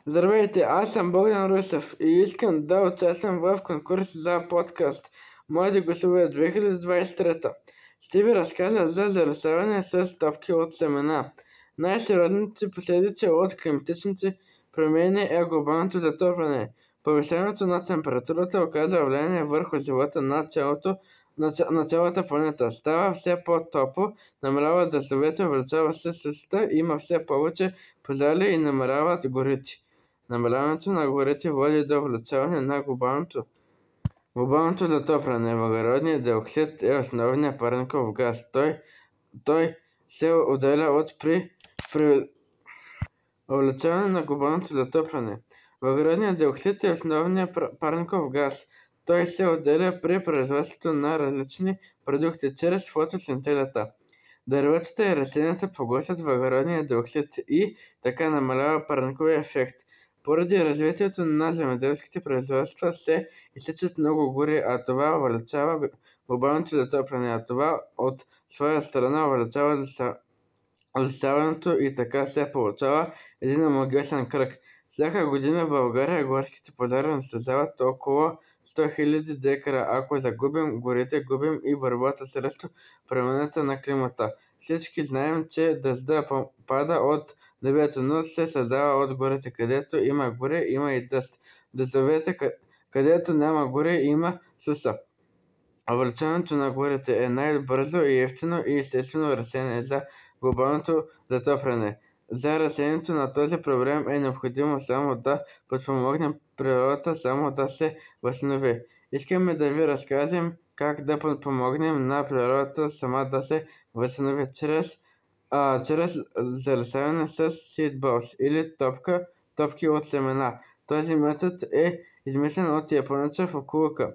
Здравейте, аз съм Богдан Русев и искам да участвам в конкурс за подкаст Млади гласове 2023. Ще ви разкажа за зарастяване с топки от семена. Най-сериозните последици от климатичните промени е глобалното затопляне. Повишението на температурата оказва влияние върху живота на цялата планета. Става все по-топло, намалява дъждовете, увеличава се сушата, има все повече пожари и намаляват горите. Намаляването на горите води до увеличаване на глобалното затопляне. Въглеродният диоксид е основният парников газ. Той се отделя при увеличаване на глобалното затопляне. Въглеродният диоксид е основният парников газ. Той се отделя при производството на различни продукти чрез фотосинтезата. Дърветата и растенията поглъщат въглеродния диоксид и така намалява парниковия ефект. Поради развитието на земеделските производства се изсичат много гори, а това увеличава глобалното затопляне, а това от своя страна увеличава засяването и така се получава един омагиосен кръг. Всяка година в България горските пожари унищожават около 100 000 декара. Ако загубим горите, губим и борбата срещу промената на климата. Всички знаем, че дъжда пада от небето, но се създава от горите. Където има гори, има и дъжд. Дъждовете, където няма гори, има суша. Увеличаването на горите е най-бързо и ефтино и естествено решение за глобалното затопляне. За решението на този проблем е необходимо само да подпомогнем природата, само да се възстанови. Искаме да ви разкажем как да подпомогнем на природата сама да се възстанови чрез залесяване с seedballs или топки от семена. Този метод е измислен от японеца Фукуока.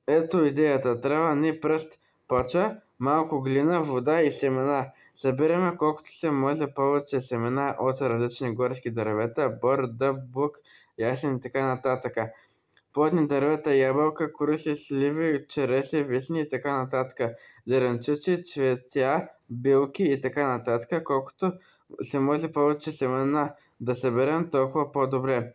Ето идеята. Трябва ни пръст почва, малко глина, вода и семена. Събираме колкото се може повече семена от различни горски дървета, бор, дъб, бук, ясен и така нататък. Плодни дървета, ябълка, круши, сливи, череши, вишни и така нататък. Зеленчуци, цветя, билки и така нататък. Колкото се може повече семена да съберем, толкова по-добре.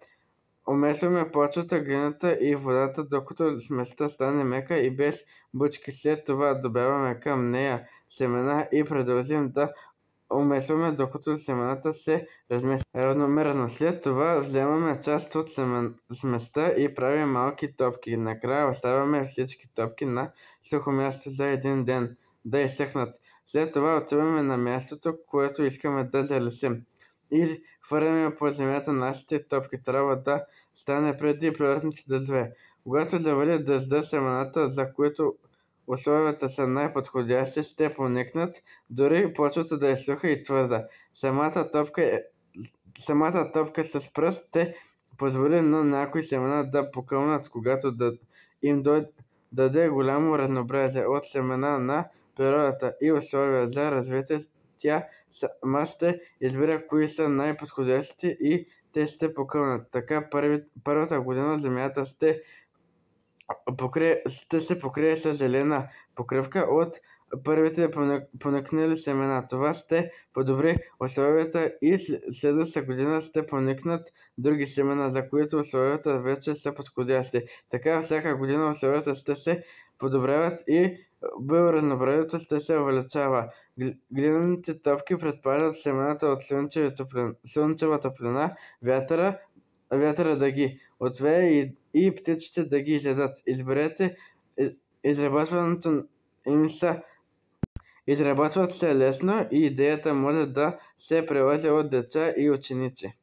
Умесваме почвата, глината и водата, докато сместа стане мека и без бучки. След това добавяме към нея семена и продължим да умесваме, докато семената се разместят равномерно. След това вземаме част от сместа и правим малки топки. Накрая оставяме всички топки на сухо място за един ден да изсъхнат. След това отиваме на мястото, което искаме да залесим и хвърляме по земята нашите топки. Трябва да стане преди пролетните дъждове. Когато завали дъжда, семената, за които условията са най-подходящи, ще поникнат, дори почвата да е суха и твърда. Самата топка с пръст ще позволи на някои семена да покълнат, когато им даде голямо разнообразие от семена на природата и условия за развитие. Тя сама ще избира кои са най-подходящи и те ще покълнат. Така първата година земята ще се покрие с зелена покривка от първите поникнали семена. Това ще подобри условията и следващата година ще поникнат други семена, за които условията вече са подходящи. Така всяка година условията ще се подобряват и биоразнообразието ще се увеличава. Глинаните топки предпазват семената от слънчева топлина, вятъра да ги отвее и птиците да ги изядат. Изработват се лесно и идеята може да се приложи от деца и ученици.